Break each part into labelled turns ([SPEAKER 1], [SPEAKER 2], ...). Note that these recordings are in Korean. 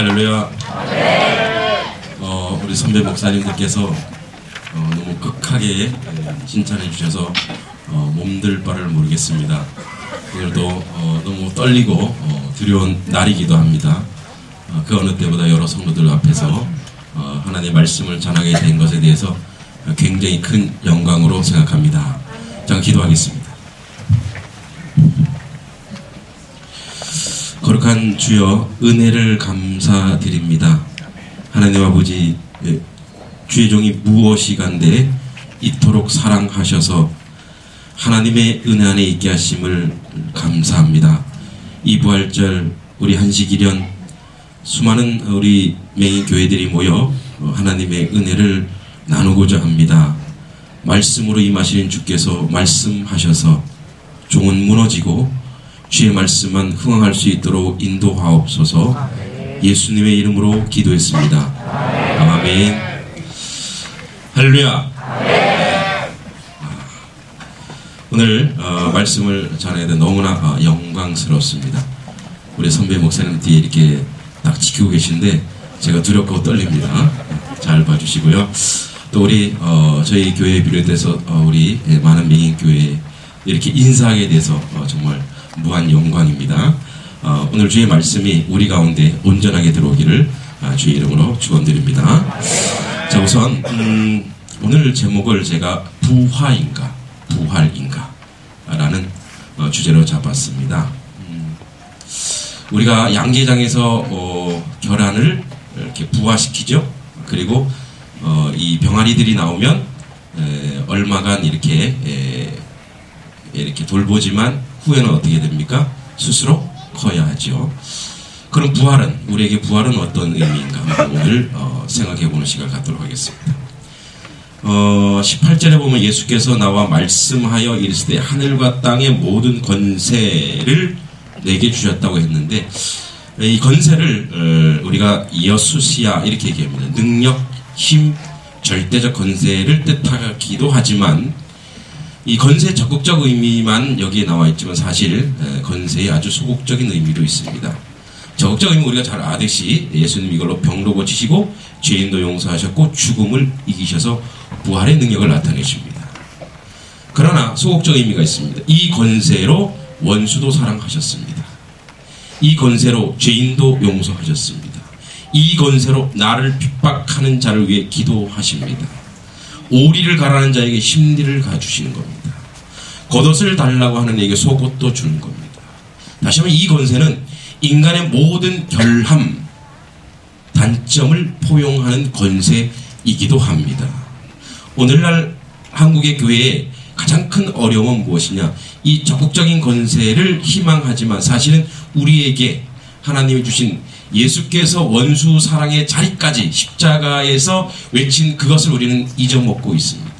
[SPEAKER 1] 할렐루야. 우리 선배 목사님들께서 너무 극하게 칭찬해 주셔서 몸들 바를 모르겠습니다. 오늘도 너무 떨리고 두려운 날이기도 합니다. 그 어느 때보다 여러 성도들 앞에서 하나님의 말씀을 전하게 된 것에 대해서 굉장히 큰 영광으로 생각합니다. 자, 기도하겠습니다. 거룩한 주여, 은혜를 감사드립니다. 하나님 아버지, 주의 종이 무엇이간데 이토록 사랑하셔서 하나님의 은혜 안에 있게 하심을 감사합니다. 이 부활절 우리 한식일연 수많은 우리 맹인 교회들이 모여 하나님의 은혜를 나누고자 합니다. 말씀으로 임하시는 주께서 말씀하셔서 종은 무너지고 주의 말씀만 흥황할 수 있도록 인도하옵소서. 예수님의 이름으로 기도했습니다. 아멘. 할렐루야. 오늘 말씀을 전해야 돼 너무나 영광스럽습니다. 우리 선배 목사님 뒤에 이렇게 딱 지키고 계신데 제가 두렵고 떨립니다. 잘 봐주시고요. 또 우리 저희 교회에 비롯해서 우리 많은 맹인 교회에 이렇게 인사하게 돼서 정말 무한 영광입니다. 오늘 주의 말씀이 우리 가운데 온전하게 들어오기를 주의 이름으로 축원드립니다. 자, 우선 오늘 제목을 제가 부화인가 부활인가 라는 주제로 잡았습니다. 우리가 양계장에서 결함을 이렇게 부화시키죠. 그리고 이 병아리들이 나오면 얼마간 이렇게 돌보지만 후에는 어떻게 됩니까? 스스로 커야 하죠. 그럼 부활은, 우리에게 부활은 어떤 의미인가 오늘 생각해보는 시간을 갖도록 하겠습니다. 18절에 보면 예수께서 나와 말씀하여 이르시되 하늘과 땅의 모든 권세를 내게 주셨다고 했는데, 이 권세를 우리가 여수시아 이렇게 얘기합니다. 능력, 힘, 절대적 권세를 뜻하기도 하지만 이 권세의 적극적 의미만 여기에 나와 있지만 사실 권세의 아주 소극적인 의미도 있습니다. 적극적 의미 우리가 잘 아듯이 예수님 이걸로 병도 고치시고 죄인도 용서하셨고 죽음을 이기셔서 부활의 능력을 나타내십니다. 그러나 소극적 의미가 있습니다. 이 권세로 원수도 사랑하셨습니다. 이 권세로 죄인도 용서하셨습니다. 이 권세로 나를 핍박하는 자를 위해 기도하십니다. 오리를 가라는 자에게 심리를 가주시는 겁니다. 겉옷을 달라고 하는 이에게 속옷도 주는 겁니다. 다시 한번 이 권세는 인간의 모든 결함, 단점을 포용하는 권세이기도 합니다. 오늘날 한국의 교회의 가장 큰 어려움은 무엇이냐? 이 적극적인 권세를 희망하지만 사실은 우리에게 하나님이 주신 예수께서 원수 사랑의 자리까지 십자가에서 외친 그것을 우리는 잊어먹고 있습니다.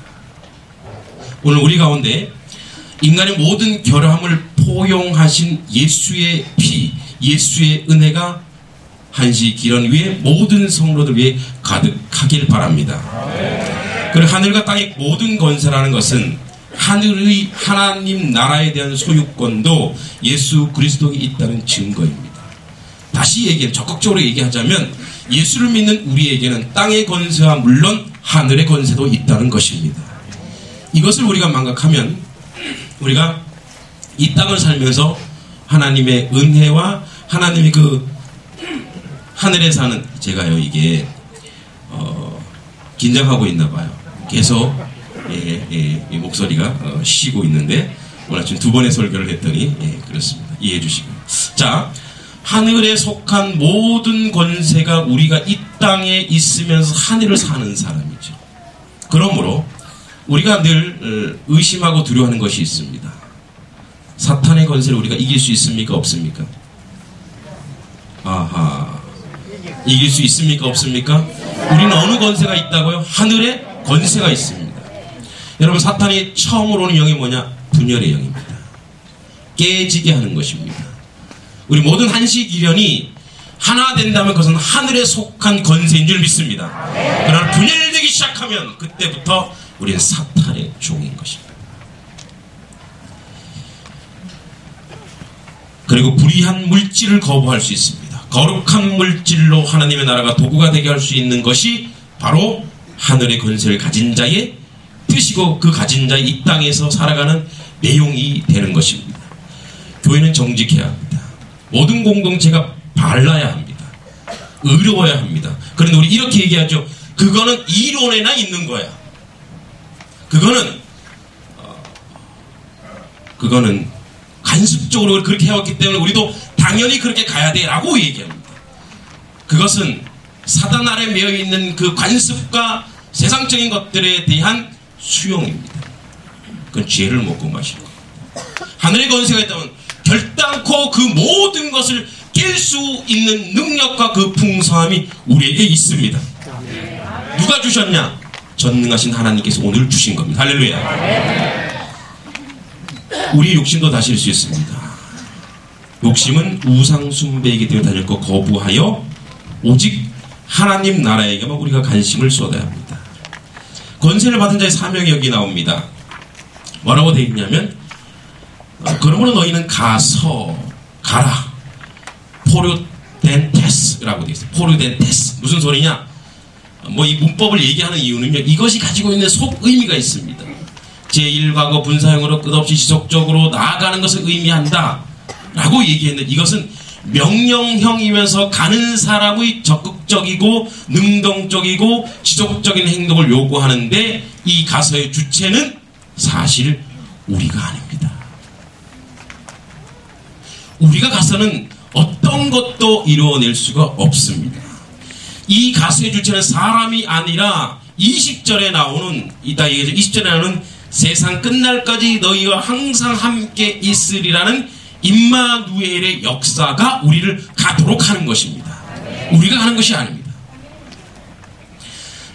[SPEAKER 1] 오늘 우리 가운데 인간의 모든 결함을 포용하신 예수의 피, 예수의 은혜가 한시 기련 위에 모든 성도들 위해 가득하길 바랍니다. 그리고 하늘과 땅의 모든 권세라는 것은 하늘의 하나님 나라에 대한 소유권도 예수 그리스도에 있다는 증거입니다. 다시 적극적으로 얘기하자면 예수를 믿는 우리에게는 땅의 권세와 물론 하늘의 권세도 있다는 것입니다. 이것을 우리가 망각하면 우리가 이 땅을 살면서 하나님의 은혜와 하나님의 그 하늘에 사는, 제가요 이게 긴장하고 있나 봐요. 계속 이 목소리가 쉬고 있는데 오늘 아침 2번의 설교를 했더니 그렇습니다. 이해해 주시고. 자, 하늘에 속한 모든 권세가 우리가 이 땅에 있으면서 하늘을 사는 사람이죠. 그러므로 우리가 늘 의심하고 두려워하는 것이 있습니다. 사탄의 권세를 우리가 이길 수 있습니까? 없습니까? 아하, 이길 수 있습니까? 없습니까? 우리는 어느 권세가 있다고요? 하늘의 권세가 있습니다. 여러분, 사탄이 처음으로 오는 영이 뭐냐? 분열의 영입니다. 깨지게 하는 것입니다. 우리 모든 한식일연이 하나 된다면 그것은 하늘에 속한 권세인 줄 믿습니다. 그러나 분열되기 시작하면 그때부터 우리는 사탄의 종인 것입니다. 그리고 불의한 물질을 거부할 수 있습니다. 거룩한 물질로 하나님의 나라가 도구가 되게 할 수 있는 것이 바로 하늘의 권세를 가진 자의 뜻이고 그 가진 자의 이 땅에서 살아가는 내용이 되는 것입니다. 교회는 정직해야 합니다. 모든 공동체가 발라야 합니다. 의로워야 합니다. 그런데 우리 이렇게 얘기하죠. 그거는 이론에나 있는 거야. 그거는 간습적으로 그렇게 해왔기 때문에 우리도 당연히 그렇게 가야 돼 라고 얘기합니다. 그것은 사단 아래 매여 있는 그 관습과 세상적인 것들에 대한 수용입니다. 그건 죄를 먹고 마실 겁니다. 하늘의 권세가 있다면 결단코 그 모든 것을 깰 수 있는 능력과 그 풍성함이 우리에게 있습니다. 누가 주셨냐? 전능하신 하나님께서 오늘 주신 겁니다. 할렐루야. 우리의 욕심도 다스릴 수 있습니다. 욕심은 우상 숭배이기 때문에 다닐 거 거부하여 오직 하나님 나라에게만 우리가 관심을 쏟아야 합니다. 권세를 받은 자의 사명이 여기 나옵니다. 뭐라고 되어 있냐면 그러므로 너희는 가라 포르덴테스라고 되어 있어요. 포르덴테스 무슨 소리냐? 이 문법을 얘기하는 이유는요, 이것이 가지고 있는 속 의미가 있습니다. 제1과거 분사형으로 끝없이 지속적으로 나아가는 것을 의미한다 라고 얘기했는데, 이것은 명령형이면서 가는 사람의 적극적이고 능동적이고 지속적인 행동을 요구하는데, 이 가서의 주체는 사실 우리가 아닙니다. 우리가 가서는 어떤 것도 이루어낼 수가 없습니다. 이 가서의 주체는 사람이 아니라 20절에 나오는, 이따 얘기하죠. 20절에 나오는 세상 끝날까지 너희와 항상 함께 있으리라는 임마누엘의 역사가 우리를 가도록 하는 것입니다. 우리가 하는 것이 아닙니다.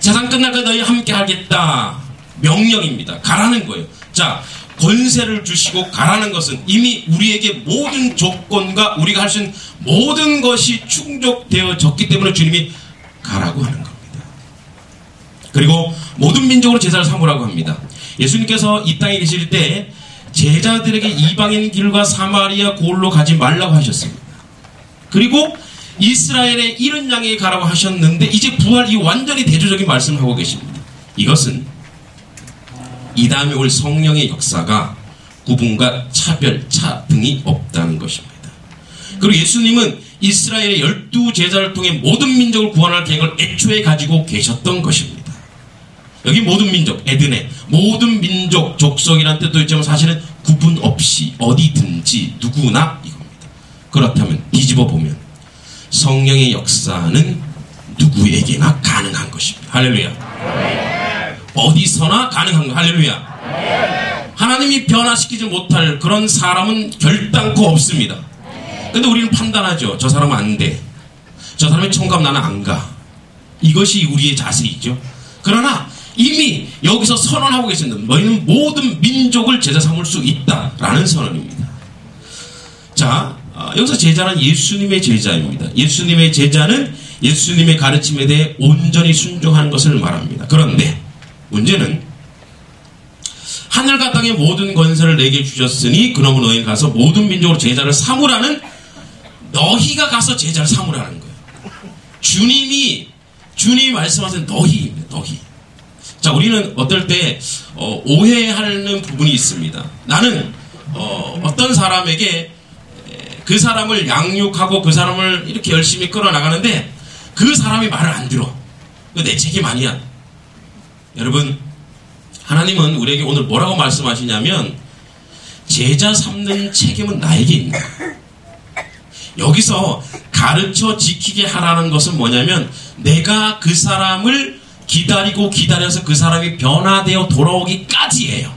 [SPEAKER 1] 세상 끝날까지 너희와 함께 하겠다. 명령입니다. 가라는 거예요. 자, 권세를 주시고 가라는 것은 이미 우리에게 모든 조건과 우리가 할 수 있는 모든 것이 충족되어졌기 때문에 주님이 가라고 하는 겁니다. 그리고 모든 민족으로 제사를 삼으라고 합니다. 예수님께서 이 땅에 계실 때 제자들에게 이방인 길과 사마리아 고을로 가지 말라고 하셨습니다. 그리고 이스라엘의 이른 양에게 가라고 하셨는데, 이제 부활 이 완전히 대조적인 말씀을 하고 계십니다. 이것은 이 다음에 올 성령의 역사가 구분과 차별, 차등이 없다는 것입니다. 그리고 예수님은 이스라엘의 12제자를 통해 모든 민족을 구원할 계획을 애초에 가지고 계셨던 것입니다. 여기 모든 민족, 에드네, 모든 민족, 족속이라는 뜻도 있지만 사실은 구분 없이 어디든지 누구나 이겁니다. 그렇다면 뒤집어 보면 성령의 역사는 누구에게나 가능한 것입니다. 할렐루야. 어디서나 가능한 거. 할렐루야. 하나님이 변화시키지 못할 그런 사람은 결단코 없습니다. 근데 우리는 판단하죠. 저 사람은 안 돼. 저 사람의 청감 나는 안 가. 이것이 우리의 자세이죠. 그러나 이미 여기서 선언하고 계십니다. 너희는 모든 민족을 제자 삼을 수 있다라는 선언입니다. 자, 여기서 제자는 예수님의 제자입니다. 예수님의 제자는 예수님의 가르침에 대해 온전히 순종하는 것을 말합니다. 그런데 문제는 하늘과 땅의 모든 권세를 내게 주셨으니 그러므로 너희는 가서 모든 민족으로 제자를 삼으라는, 너희가 가서 제자를 삼으라는 거예요. 주님이 말씀하신 너희입니다. 너희. 자, 우리는 어떨 때 오해하는 부분이 있습니다. 나는 어떤 사람에게 그 사람을 양육하고 그 사람을 이렇게 열심히 끌어나가는데 그 사람이 말을 안 들어. 내 책임 아니야. 여러분, 하나님은 우리에게 오늘 뭐라고 말씀하시냐면 제자 삼는 책임은 나에게 있는 거예요. 여기서 가르쳐 지키게 하라는 것은 뭐냐면 내가 그 사람을 기다려서 그 사람이 변화되어 돌아오기까지예요.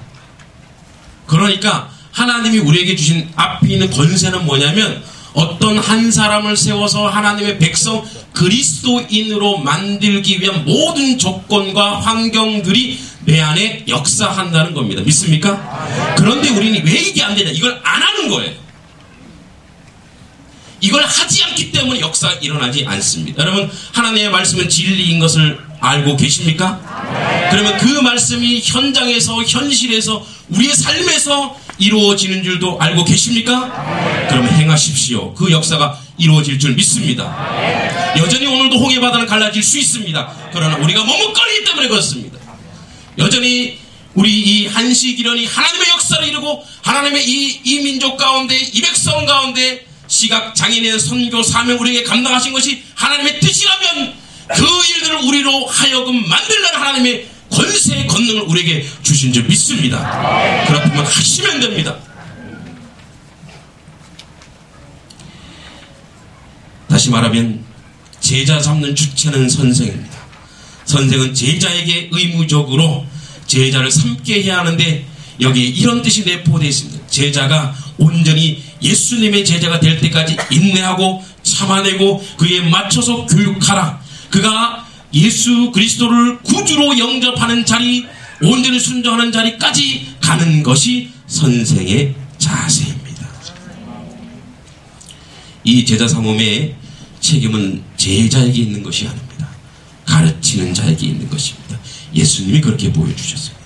[SPEAKER 1] 그러니까 하나님이 우리에게 주신 앞에 있는 권세는 뭐냐면 어떤 한 사람을 세워서 하나님의 백성 그리스도인으로 만들기 위한 모든 조건과 환경들이 내 안에 역사한다는 겁니다. 믿습니까? 그런데 우리는 왜 이게 안 되냐? 이걸 안 하는 거예요. 이걸 하지 않기 때문에 역사가 일어나지 않습니다. 여러분, 하나님의 말씀은 진리인 것을 알고 계십니까? 그러면 그 말씀이 현장에서, 현실에서, 우리의 삶에서 이루어지는 줄도 알고 계십니까? 그러면 행하십시오. 그 역사가 이루어질 줄 믿습니다. 여전히 오늘도 홍해바다는 갈라질 수 있습니다. 그러나 우리가 머뭇거리기 때문에 그렇습니다. 여전히 우리 이 한시기련이 하나님의 역사를 이루고 하나님의 이 민족 가운데 이 백성 가운데 시각장애인의 선교 사명 우리에게 감당하신 것이 하나님의 뜻이라면 그 일들을 우리로 하여금 만들라는 하나님의 권세의 권능을 우리에게 주신 줄 믿습니다. 그렇다면 하시면 됩니다. 다시 말하면 제자 삼는 주체는 선생입니다. 선생은 제자에게 의무적으로 제자를 삼게 해야 하는데 여기에 이런 뜻이 내포되어 있습니다. 제자가 온전히 예수님의 제자가 될 때까지 인내하고 참아내고 그에 맞춰서 교육하라. 그가 예수 그리스도를 구주로 영접하는 자리, 온전히 순종하는 자리까지 가는 것이 선생의 자세입니다. 이 제자 삼음의 책임은 제자에게 있는 것이 아닙니다. 가르치는 자에게 있는 것입니다. 예수님이 그렇게 보여주셨습니다.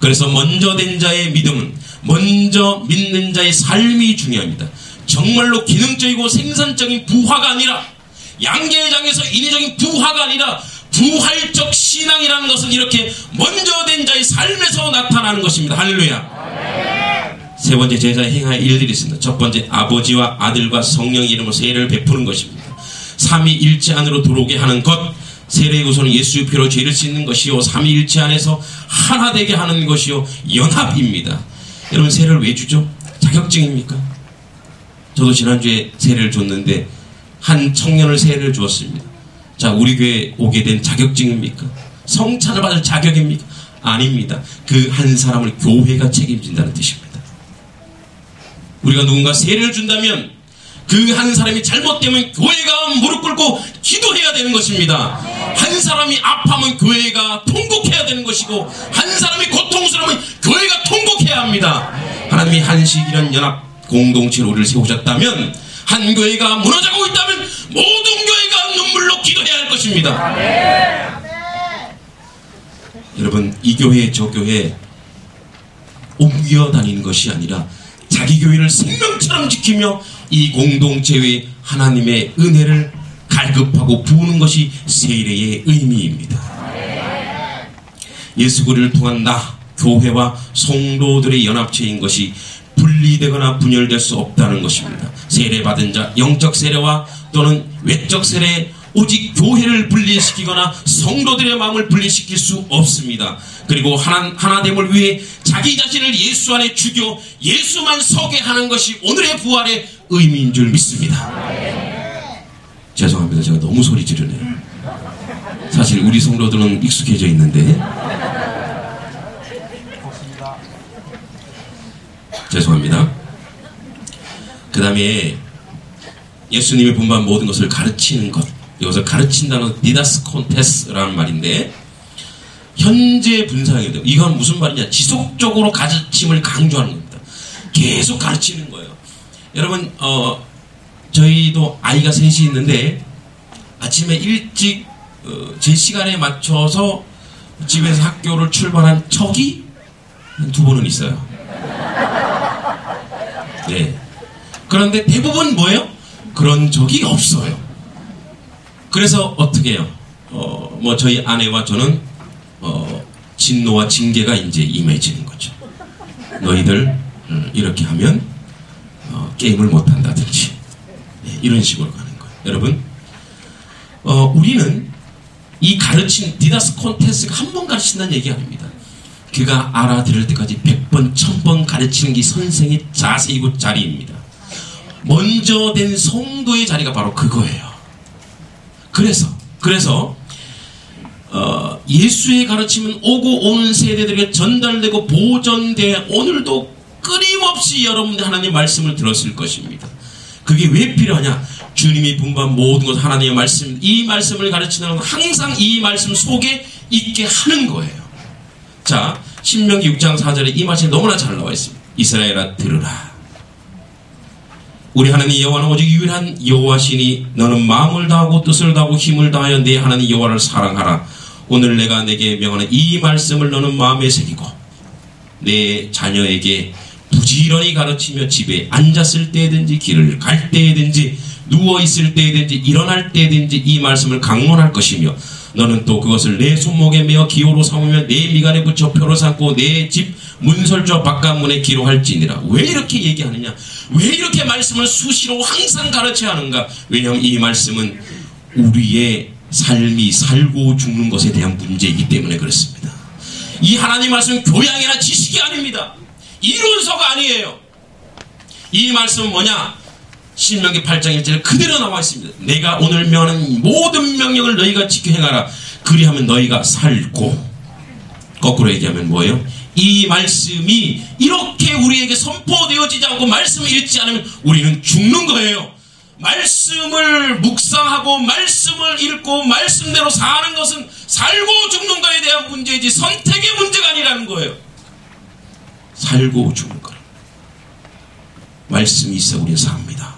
[SPEAKER 1] 그래서 먼저 된 자의 믿음은 먼저 믿는 자의 삶이 중요합니다. 정말로 기능적이고 생산적인 부화가 아니라 양계장에서 인위적인 부화가 아니라 부활적 신앙이라는 것은 이렇게 먼저 된 자의 삶에서 나타나는 것입니다. 할렐루야. 세 번째 제자의 행할 일들이 있습니다. 첫 번째 아버지와 아들과 성령의 이름으로 세례를 베푸는 것입니다. 삼위일체 안으로 들어오게 하는 것. 세례의 우선은 예수의 피로 죄를 씻는 것이요 삼위일체 안에서 하나 되게 하는 것이요 연합입니다. 여러분 세례를 왜 주죠? 자격증입니까? 저도 지난주에 세례를 줬는데 한 청년을 세례를 주었습니다. 자, 우리 교회에 오게 된 자격증입니까? 성찬을 받을 자격입니까? 아닙니다. 그 한 사람을 교회가 책임진다는 뜻입니다. 우리가 누군가 세례를 준다면 그 한 사람이 잘못되면 교회가 무릎 꿇고 기도해야 되는 것입니다. 한 사람이 아파하면 교회가 통곡해야 되는 것이고 한 사람이 고통스러우면 교회가 통곡해야 합니다. 하나님이 한시기련 연합 공동체로 우리를 세우셨다면 한 교회가 무너져가고 있다면 모든 교회가 눈물로 기도해야 할 것입니다. 여러분 이 교회 저 교회 옮겨 다니는 것이 아니라 자기 교회를 생명처럼 지키며 이 공동체의 하나님의 은혜를 갈급하고 부으는 것이 세례의 의미입니다. 예수 그리스도를 통한 나 교회와 성도들의 연합체인 것이 분리되거나 분열될 수 없다는 것입니다. 세례받은 자 영적 세례와 또는 외적 세례 오직 교회를 분리시키거나 성도들의 마음을 분리시킬 수 없습니다. 그리고 하나됨을 위해 자기 자신을 예수 안에 죽여 예수만 서게 하는 것이 오늘의 부활의 의미인 줄 믿습니다. 죄송합니다. 제가 너무 소리 지르네요. 사실 우리 성도들은 익숙해져 있는데 죄송합니다. 그 다음에 예수님이 분부한 모든 것을 가르치는 것, 여기서 가르친다는 디다스콘테스라는 말인데 현재 분사형이에요. 이건 무슨 말이냐? 지속적으로 가르침을 강조하는 겁니다. 계속 가르치는 거예요. 여러분 저희도 아이가 셋이 있는데 아침에 일찍 제 시간에 맞춰서 집에서 학교를 출발한 적이 한 2번은 있어요. 네. 그런데 대부분 뭐예요? 그런 적이 없어요. 그래서 어떻게 해요? 뭐 저희 아내와 저는 진노와 징계가 이제 임해지는 거죠. 너희들 이렇게 하면 게임을 못한다든지 네, 이런 식으로 가는 거예요. 여러분 우리는 이 가르친 디다스콘테스가 한 번 가르친다는 얘기 아닙니다. 그가 알아들을 때까지 100번 1000번 가르치는 게 선생의 자세이고 자리입니다. 먼저 된 성도의 자리가 바로 그거예요. 그래서 예수의 가르침은 오고 오는 세대들에게 전달되고 보존돼 오늘도 끊임없이 여러분들 하나님의 말씀을 들었을 것입니다. 그게 왜 필요하냐? 주님이 분부한 모든 것 하나님의 말씀, 이 말씀을 가르치는 건 항상 이 말씀 속에 있게 하는 거예요. 자, 신명기 6장 4절에 이 말씀이 너무나 잘 나와 있습니다. 이스라엘아 들으라. 우리 하나님 여호와는 오직 유일한 여호와시니 너는 마음을 다하고 뜻을 다하고 힘을 다하여 내 하나님 여호와를 사랑하라. 오늘 내가 내게 명하는 이 말씀을 너는 마음에 새기고 내 자녀에게 부지런히 가르치며 집에 앉았을 때든지 길을 갈 때든지 누워있을 때든지 일어날 때든지 이 말씀을 강론할 것이며 너는 또 그것을 내 손목에 메어 기호로 삼으며 내 미간에 붙여 표로 삼고 내 집 문설주 바깥문에 기록할지니라. 왜 이렇게 얘기하느냐? 왜 이렇게 말씀을 수시로 항상 가르쳐야 하는가? 왜냐하면 이 말씀은 우리의 삶이 살고 죽는 것에 대한 문제이기 때문에 그렇습니다. 이 하나님 말씀은 교양이나 지식이 아닙니다. 이론서가 아니에요. 이 말씀은 뭐냐? 신명기 8장 1절에 그대로 나와 있습니다. 내가 오늘 명하는 모든 명령을 너희가 지켜 행하라. 그리하면 너희가 살고. 거꾸로 얘기하면 뭐예요? 이 말씀이 이렇게 우리에게 선포되어지지 않고 말씀을 읽지 않으면 우리는 죽는 거예요. 말씀을 묵상하고 말씀을 읽고 말씀대로 사는 것은 살고 죽는 것에 대한 문제이지 선택의 문제가 아니라는 거예요. 살고 죽는 거. 말씀이 있어 우리는 삽니다.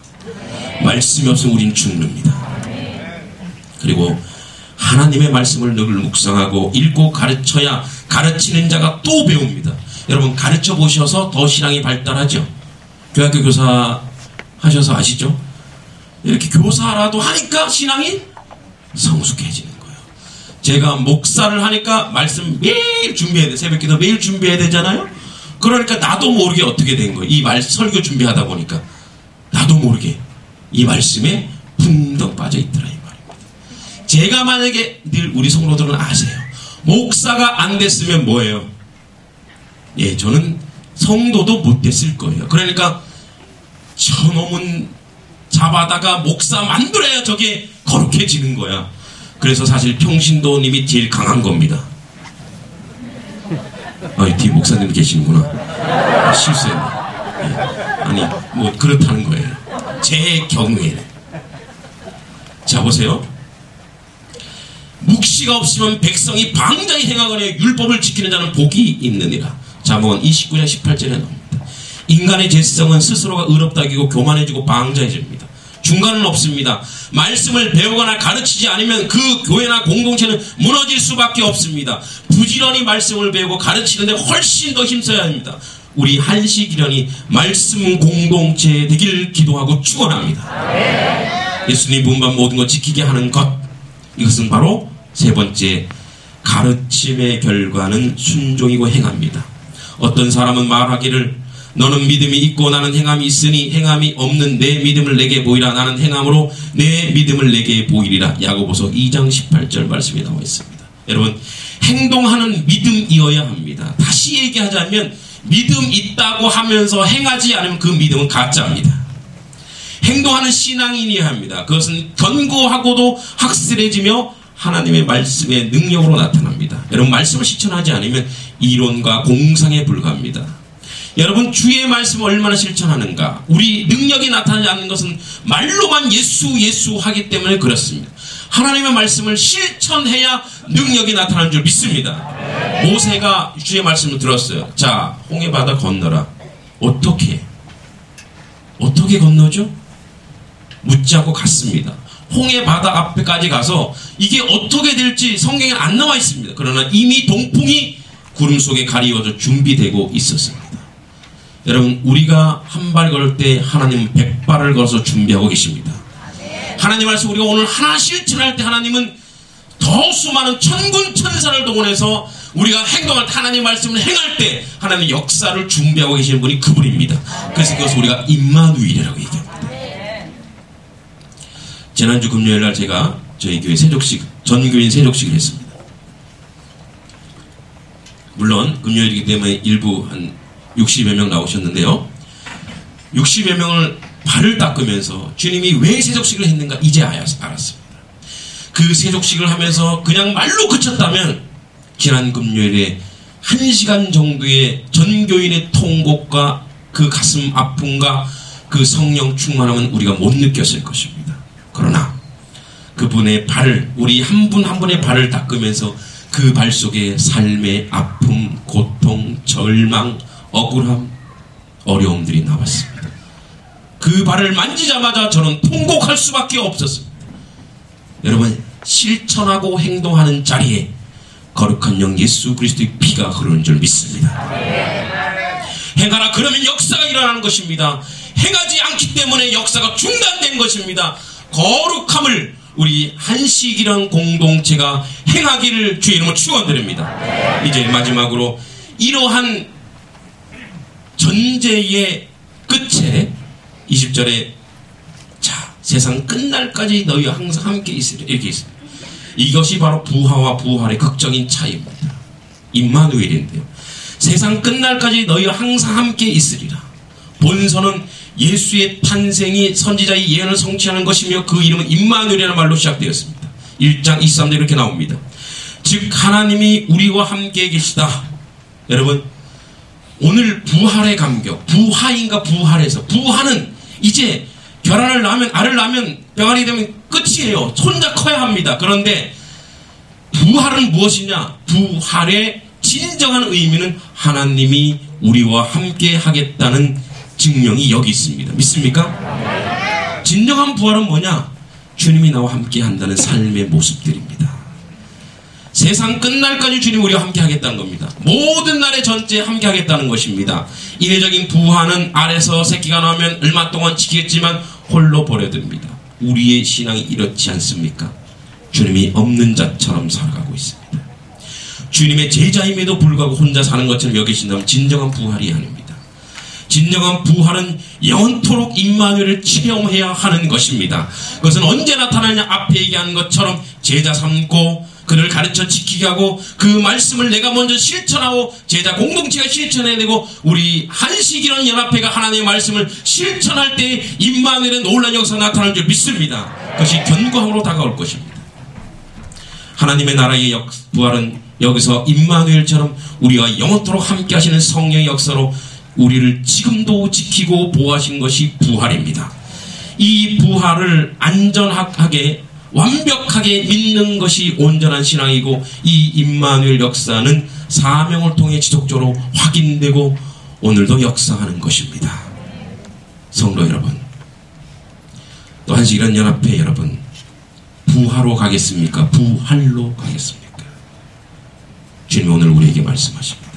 [SPEAKER 1] 말씀이 없으면 우리는 죽습니다. 그리고 하나님의 말씀을 늘 묵상하고 읽고 가르쳐야 가르치는 자가 또 배웁니다. 여러분 가르쳐 보셔서 더 신앙이 발달하죠. 교학교 교사 하셔서 아시죠? 이렇게 교사라도 하니까 신앙이 성숙해지는 거예요. 제가 목사를 하니까 말씀 매일 준비해야 돼. 새벽기도 매일 준비해야 되잖아요. 그러니까 나도 모르게 어떻게 된 거예요. 이 설교 준비하다 보니까 나도 모르게 이 말씀에 풍덩 빠져 있더라 이 말입니다. 제가 만약에 늘 우리 성도들은 아세요. 목사가 안 됐으면 뭐예요? 예, 저는 성도도 못 됐을 거예요. 그러니까 저놈은 잡아다가 목사 만들어야 저게 거룩해지는 거야. 그래서 사실 평신도님이 제일 강한 겁니다. 뒤에 목사님 계시는구나. 실수했네. 예. 아니 뭐 그렇다는 거예요. 제 경우에는. 자 보세요. 묵시가 없으면 백성이 방자히 행하거나 율법을 지키는 자는 복이 있느니라. 잠언 29장 18절에 나옵니다. 인간의 죄성은 스스로가 의롭다 여기고 교만해지고 방자해집니다. 중간은 없습니다. 말씀을 배우거나 가르치지 않으면 그 교회나 공동체는 무너질 수밖에 없습니다. 부지런히 말씀을 배우고 가르치는데 훨씬 더 힘써야 합니다. 우리 한시기련이 말씀 공동체 되길 기도하고 축원합니다. 예수님 분반 모든 것 지키게 하는 것, 이것은 바로 세 번째 가르침의 결과는 순종이고 행합니다. 어떤 사람은 말하기를 너는 믿음이 있고 나는 행함이 있으니 행함이 없는 내 믿음을 내게 보이라. 나는 행함으로 내 믿음을 내게 보이리라. 야고보서 2장 18절 말씀이 나와 있습니다. 여러분 행동하는 믿음이어야 합니다. 다시 얘기하자면 믿음 있다고 하면서 행하지 않으면 그 믿음은 가짜입니다. 행동하는 신앙인이어야 합니다. 그것은 견고하고도 확실해지며 하나님의 말씀의 능력으로 나타납니다. 여러분 말씀을 실천하지 않으면 이론과 공상에 불과합니다. 여러분 주의 말씀을 얼마나 실천하는가. 우리 능력이 나타나지 않는 것은 말로만 예수 하기 때문에 그렇습니다. 하나님의 말씀을 실천해야 능력이 나타나는 줄 믿습니다. 모세가 주의 말씀을 들었어요. 자 홍해바다 건너라. 어떻게 건너죠? 묻지 않고 갔습니다. 홍해바다 앞에까지 가서 이게 어떻게 될지 성경에 안 나와 있습니다. 그러나 이미 동풍이 구름 속에 가리워져 준비되고 있었습니다. 여러분 우리가 한 발 걸을 때 하나님은 100발을 걸어서 준비하고 계십니다. 하나님 말씀 우리가 오늘 하나 실천할 때 하나님은 더 수많은 천군 천사를 동원해서 우리가 행동할 때 하나님 말씀을 행할 때 하나님 역사를 준비하고 계시는 분이 그분입니다. 그래서 그것을 우리가 임마누엘이라고 얘기합니다. 지난주 금요일날 제가 저희 교회 세족식 전교인 세족식을 했습니다. 물론 금요일이기 때문에 일부 한 60여 명 나오셨는데요. 60여 명을 발을 닦으면서 주님이 왜 세족식을 했는가 이제 알았습니다. 그 세족식을 하면서 그냥 말로 그쳤다면 지난 금요일에 1시간 정도의 전교인의 통곡과 그 가슴 아픔과 그 성령 충만함은 우리가 못 느꼈을 것입니다. 그러나 그분의 발, 우리 한 분 한 분의 발을 닦으면서 그 발 속에 삶의 아픔, 고통, 절망, 억울함, 어려움들이 나왔습니다. 그 발을 만지자마자 저는 통곡할 수밖에 없었습니다. 여러분 실천하고 행동하는 자리에 거룩한 영 예수 그리스도의 피가 흐르는 줄 믿습니다. 행하라 그러면 역사가 일어나는 것입니다. 행하지 않기 때문에 역사가 중단된 것입니다. 거룩함을 우리 한식이란 공동체가 행하기를 주의 이름으로 축원드립니다. 이제 마지막으로 이러한 전제의 끝에 20절에 자, 세상 끝날까지 너희와 항상 함께 있으리라 이렇게 있습니다. 이것이 바로 부하와 부활의 극적인 차이입니다. 임마누엘인데요. 세상 끝날까지 너희와 항상 함께 있으리라. 본서는 예수의 탄생이 선지자의 예언을 성취하는 것이며 그 이름은 임마누엘이라는 말로 시작되었습니다. 1장 23절 이렇게 나옵니다. 즉 하나님이 우리와 함께 계시다. 여러분 오늘 부활의 감격, 부하인가 부활에서 부하는 이제 결혼을 낳으면 알을 낳으면 병아리 되면 끝이에요. 손자 커야 합니다. 그런데 부활은 무엇이냐? 부활의 진정한 의미는 하나님이 우리와 함께 하겠다는 증명이 여기 있습니다. 믿습니까? 진정한 부활은 뭐냐? 주님이 나와 함께 한다는 삶의 모습들입니다. 세상 끝날까지 주님이 우리와 함께 하겠다는 겁니다. 모든 날의 전체에 함께 하겠다는 것입니다. 이례적인 부하는 알에서 새끼가 나오면 얼마 동안 지키겠지만 홀로 버려둡니다. 우리의 신앙이 이렇지 않습니까? 주님이 없는 자처럼 살아가고 있습니다. 주님의 제자임에도 불구하고 혼자 사는 것처럼 여기신다면 진정한 부활이 아닙니다. 진정한 부활은 영원토록 임마누엘을 체험해야 하는 것입니다. 그것은 언제 나타나냐? 앞에 얘기한 것처럼 제자 삼고 그를 가르쳐 지키게 하고 그 말씀을 내가 먼저 실천하고 제자 공동체가 실천해야 되고 우리 한식이라는 연합회가 하나님의 말씀을 실천할 때 임마누엘의 놀라운 역사가 나타나는 줄 믿습니다. 그것이 견고함으로 다가올 것입니다. 하나님의 나라의 부활은 여기서 임마누엘처럼 우리와 영원토록 함께 하시는 성령의 역사로 우리를 지금도 지키고 보호하신 것이 부활입니다. 이 부활을 안전하게 완벽하게 믿는 것이 온전한 신앙이고 이 임마누엘 역사는 사명을 통해 지속적으로 확인되고 오늘도 역사하는 것입니다. 성도 여러분, 또 한식이란 연합회 여러분, 부하로 가겠습니까? 부활로 가겠습니까? 주님 오늘 우리에게 말씀하십니다.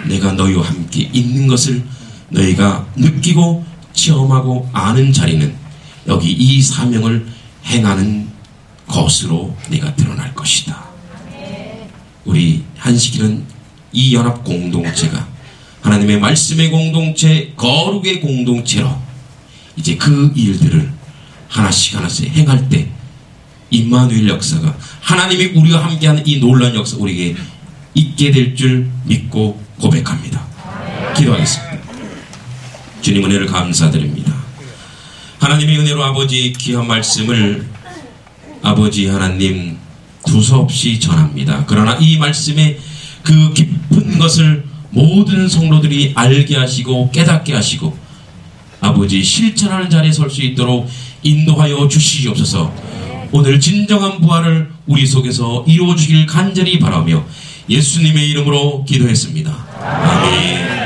[SPEAKER 1] 내가 너희와 함께 있는 것을 너희가 느끼고 체험하고 아는 자리는 여기 이 사명을 행하는 것으로 내가 드러날 것이다. 우리 한식이는 이 연합 공동체가 하나님의 말씀의 공동체, 거룩의 공동체로 이제 그 일들을 하나씩 하나씩 행할 때 임마누엘 역사가 하나님이 우리와 함께하는 이 놀라운 역사 우리에게 있게 될 줄 믿고 고백합니다. 기도하겠습니다. 주님 은혜를 감사드립니다. 하나님의 은혜로 아버지의 귀한 말씀을 아버지 하나님 두서없이 전합니다. 그러나 이 말씀의 그 깊은 것을 모든 성도들이 알게 하시고 깨닫게 하시고 아버지 실천하는 자리에 설 수 있도록 인도하여 주시옵소서. 오늘 진정한 부활을 우리 속에서 이루어 주길 간절히 바라며 예수님의 이름으로 기도했습니다. 아멘.